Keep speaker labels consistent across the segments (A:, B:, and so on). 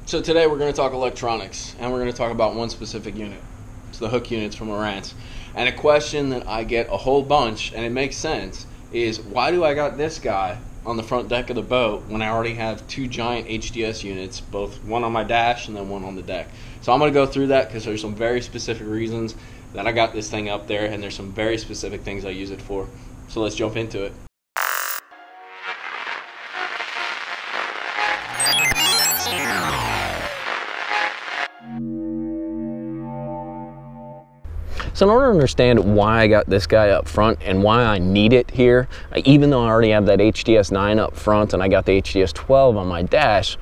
A: So today we're going to talk electronics, and we're going to talk about one specific unit. It's the hook units from Lowrance. And a question that I get a whole bunch, and it makes sense, is why do I got this guy on the front deck of the boat when I already have two giant HDS units, both one on my dash and then one on the deck? So I'm going to go through that because there's some very specific reasons that I got this thing up there, and there's some very specific things I use it for. So let's jump into it.
B: So in order to understand why I got this guy up front and why I need it here, even though I already have that HDS 9 up front and I got the HDS 12 on my dash,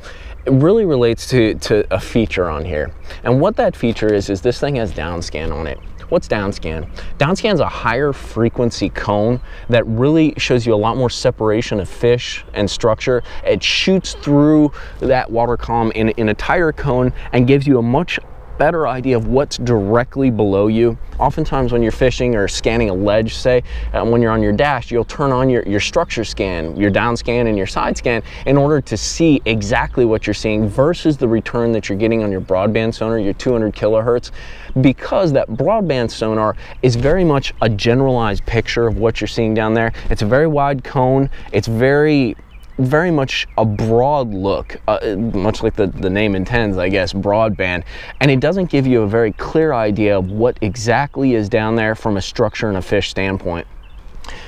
B: it really relates to a feature on here. And what that feature is this thing has downscan on it. What's downscan? Downscan is a higher frequency cone that really shows you a lot more separation of fish and structure. It shoots through that water column in a tighter cone and gives you a much better idea of what's directly below you. Oftentimes when you're fishing or scanning a ledge, say, when you're on your dash, you'll turn on your structure scan, your down scan and your side scan in order to see exactly what you're seeing versus the return that you're getting on your broadband sonar, your 200 kilohertz, because that broadband sonar is very much a generalized picture of what you're seeing down there. It's a very wide cone. It's very much a broad look, much like the name intends, I guess, broadband, and it doesn't give you a very clear idea of what exactly is down there from a structure and a fish standpoint.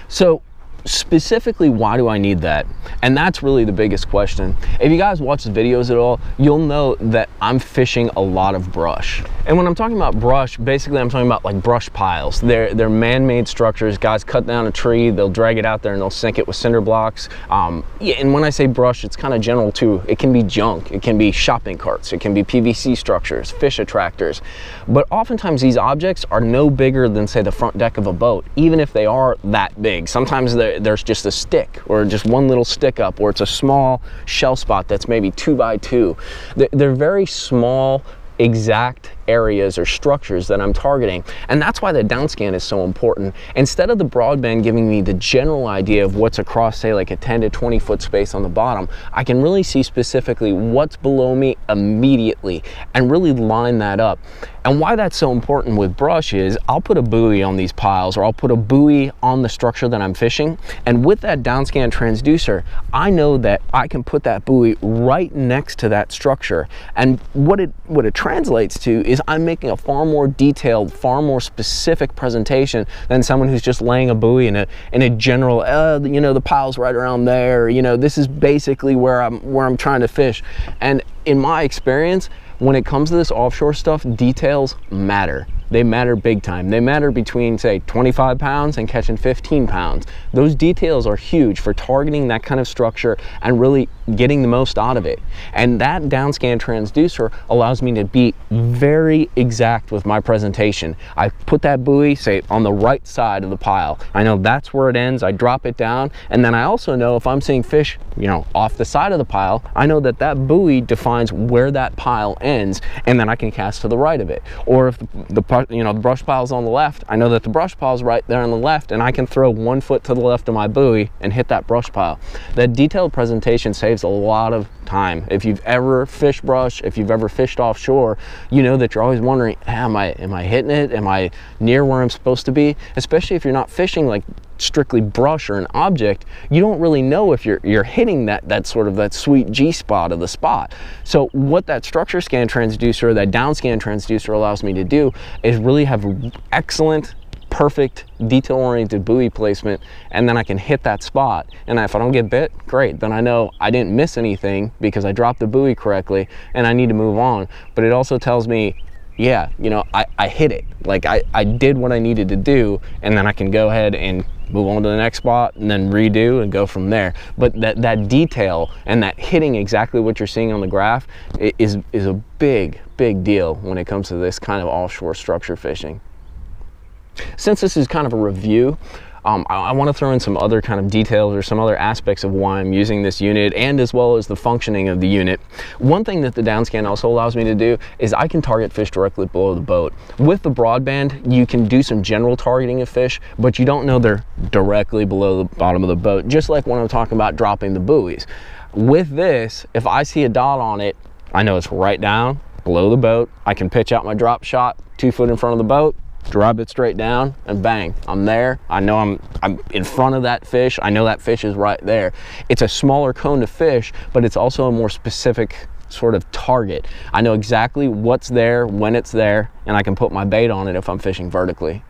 B: So specifically, why do I need that? And that's really the biggest question. If you guys watch the videos at all, you'll know that I'm fishing a lot of brush. And when I'm talking about brush, basically I'm talking about like brush piles. They're man-made structures. Guys cut down a tree, they'll drag it out there and they'll sink it with cinder blocks. Yeah, and when I say brush, it's kind of general too. It can be junk, it can be shopping carts, it can be PVC structures, fish attractors. But oftentimes these objects are no bigger than, say, the front deck of a boat, even if they are that big. Sometimes there's just a stick or just one little stick up, or it's a small shell spot that's maybe 2 by 2. They're very small, exact areas or structures that I'm targeting, and that's why the downscan is so important. Instead of the broadband giving me the general idea of what's across, say, like a 10 to 20 foot space on the bottom, I can really see specifically what's below me immediately and really line that up. And why that's so important with brush is I'll put a buoy on these piles, or I'll put a buoy on the structure that I'm fishing, and with that downscan transducer, I know that I can put that buoy right next to that structure. And what it translates to is I'm making a far more detailed, far more specific presentation than someone who's just laying a buoy in a general, you know, the pile's right around there, you know, this is basically where I'm trying to fish. And in my experience, when it comes to this offshore stuff, details matter. They matter big time. They matter between, say, 25 pounds and catching 15 pounds. Those details are huge for targeting that kind of structure and really getting the most out of it. And that downscan transducer allows me to be very exact with my presentation. I put that buoy, say, on the right side of the pile. I know that's where it ends. I drop it down, and then I also know if I'm seeing fish, you know, off the side of the pile, I know that that buoy defines where that pile ends, and then I can cast to the right of it. Or if the brush pile's on the left, I know that the brush pile's right there on the left, and I can throw 1 foot to the left of my buoy and hit that brush pile. That detailed presentation saves a lot of time. If you've ever fished brush, if you've ever fished offshore, you know that you're always wondering, am I hitting it? Am I near where I'm supposed to be? Especially if you're not fishing like strictly brush or an object, you don't really know if you're hitting that sort of that sweet G spot of the spot. So what that structure scan transducer, that downscan transducer allows me to do is really have excellent, perfect, detail-oriented buoy placement, and then I can hit that spot. And if I don't get bit, great, then I know I didn't miss anything because I dropped the buoy correctly and I need to move on. But it also tells me, yeah, you know, I hit it. Like I did what I needed to do, and then I can go ahead and move on to the next spot and then redo and go from there. But that detail and that hitting exactly what you're seeing on the graph is a big deal when it comes to this kind of offshore structure fishing. Since this is kind of a review, I want to throw in some other kind of details or some other aspects of why I'm using this unit, and as well as the functioning of the unit. One thing that the downscan also allows me to do is I can target fish directly below the boat. With the broadband, you can do some general targeting of fish, but you don't know they're directly below the bottom of the boat, just like when I'm talking about dropping the buoys. With this, if I see a dot on it, I know it's right down below the boat. I can pitch out my drop shot 2 foot in front of the boat, drop it straight down, and bang, I'm there. I know I'm in front of that fish. I know that fish is right there. It's a smaller cone to fish, but it's also a more specific sort of target. I know exactly what's there, when it's there, and I can put my bait on it if I'm fishing vertically.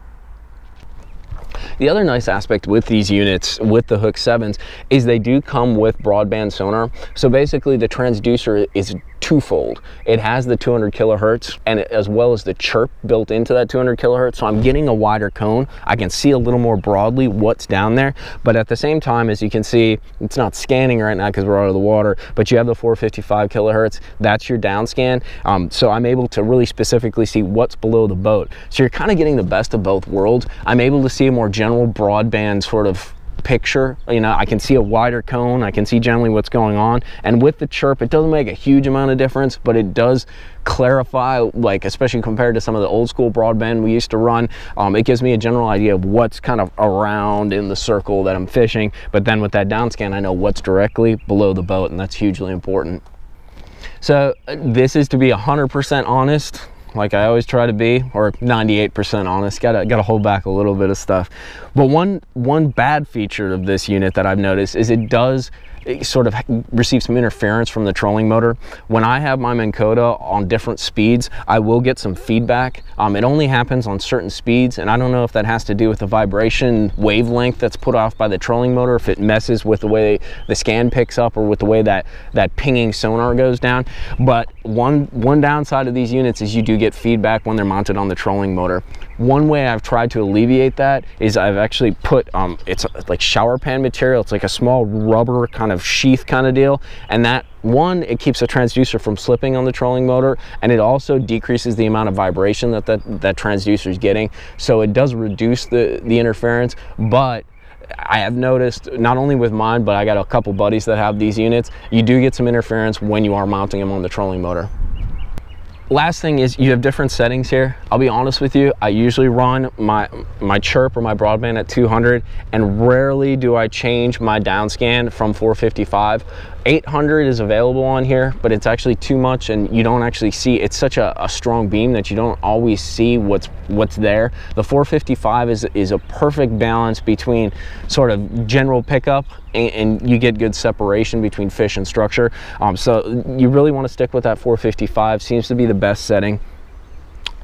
B: The other nice aspect with these units, with the Hook 7s, is they do come with broadband sonar. So basically the transducer is twofold. It has the 200 kilohertz and as well as the chirp built into that 200 kilohertz. So I'm getting a wider cone. I can see a little more broadly what's down there. But at the same time, as you can see, it's not scanning right now because we're out of the water, but you have the 455 kilohertz. That's your down scan. So I'm able to really specifically see what's below the boat. So you're kind of getting the best of both worlds. I'm able to see a more general broadband sort of picture. You know, I can see a wider cone, I can see generally what's going on, and with the chirp it doesn't make a huge amount of difference, but it does clarify, like especially compared to some of the old school broadband we used to run. It gives me a general idea of what's kind of around in the circle that I'm fishing, but then with that down scan I know what's directly below the boat, and that's hugely important. So this is to be 100% honest, like I always try to be, or 98% honest. Gotta hold back a little bit of stuff. But one bad feature of this unit that I've noticed is it does sort of receive some interference from the trolling motor. When I have my Minn Kota on different speeds, I will get some feedback. It only happens on certain speeds, and I don't know if that has to do with the vibration wavelength that's put off by the trolling motor, if it messes with the way the scan picks up or with the way that pinging sonar goes down. But one downside of these units is you do get feedback when they're mounted on the trolling motor. One way I've tried to alleviate that is I've actually put, it's like shower pan material. It's like a small rubber kind of sheath kind of deal. And that one, it keeps the transducer from slipping on the trolling motor, and it also decreases the amount of vibration that transducer is getting. So it does reduce the interference, but I have noticed, not only with mine, but I got a couple buddies that have these units, you do get some interference when you are mounting them on the trolling motor. Last thing is you have different settings here. I'll be honest with you, I usually run my chirp or my broadband at 200, and rarely do I change my down scan from 455. 800 is available on here, but it's actually too much, and you don't actually see, it's such a strong beam that you don't always see what's there. The 455 is a perfect balance between sort of general pickup and you get good separation between fish and structure. So you really want to stick with that 455, seems to be the best setting.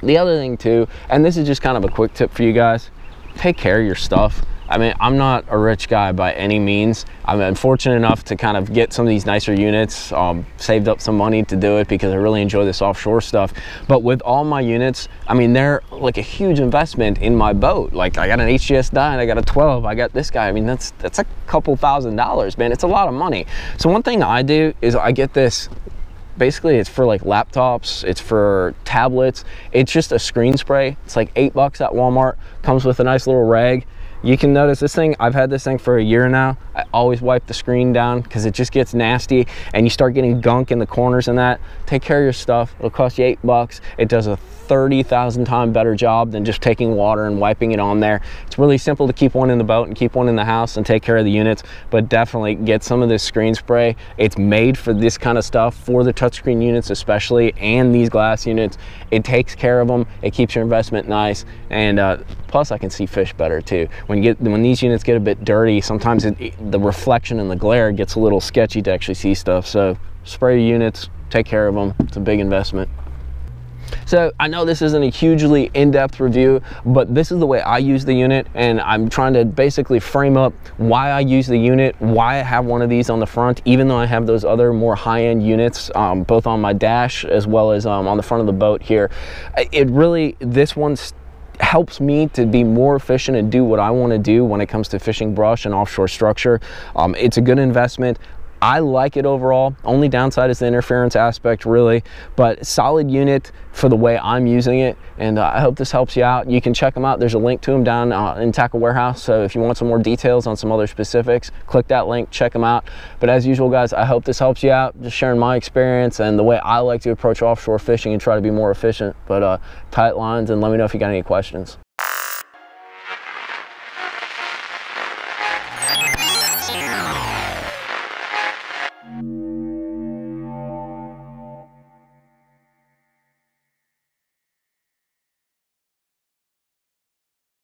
B: The other thing too, and this is just kind of a quick tip for you guys, take care of your stuff. I mean, I'm not a rich guy by any means. I'm unfortunate enough to kind of get some of these nicer units, saved up some money to do it because I really enjoy this offshore stuff. But with all my units, I mean, they're like a huge investment in my boat. Like I got an HGS 9, I got a 12, I got this guy. I mean, that's a couple $1,000s, man. It's a lot of money. So one thing I do is I get this, basically it's for like laptops, it's for tablets. It's just a screen spray. It's like $8 at Walmart, comes with a nice little rag. You can notice this thing, I've had this thing for a year now. I always wipe the screen down because it just gets nasty and you start getting gunk in the corners and that. Take care of your stuff. It'll cost you $8. It does a 30,000 times better job than just taking water and wiping it on there. It's really simple to keep one in the boat and keep one in the house and take care of the units, but definitely get some of this screen spray. It's made for this kind of stuff, for the touchscreen units especially, and these glass units. It takes care of them. It keeps your investment nice, and plus I can see fish better too. When these units get a bit dirty, sometimes the reflection and the glare gets a little sketchy to actually see stuff. So spray your units, take care of them. It's a big investment. So I know this isn't a hugely in-depth review, but this is the way I use the unit, and I'm trying to basically frame up why I use the unit, why I have one of these on the front, even though I have those other more high-end units, both on my dash as well as on the front of the boat here. This one helps me to be more efficient and do what I want to do when it comes to fishing brush and offshore structure. It's a good investment. I like it overall. Only downside is the interference aspect, really, but solid unit for the way I'm using it, and I hope this helps you out. You can check them out. There's a link to them down in Tackle Warehouse, so if you want some more details on some other specifics, click that link, check them out. But as usual, guys, I hope this helps you out, just sharing my experience and the way I like to approach offshore fishing and try to be more efficient. But tight lines, and let me know if you got any questions.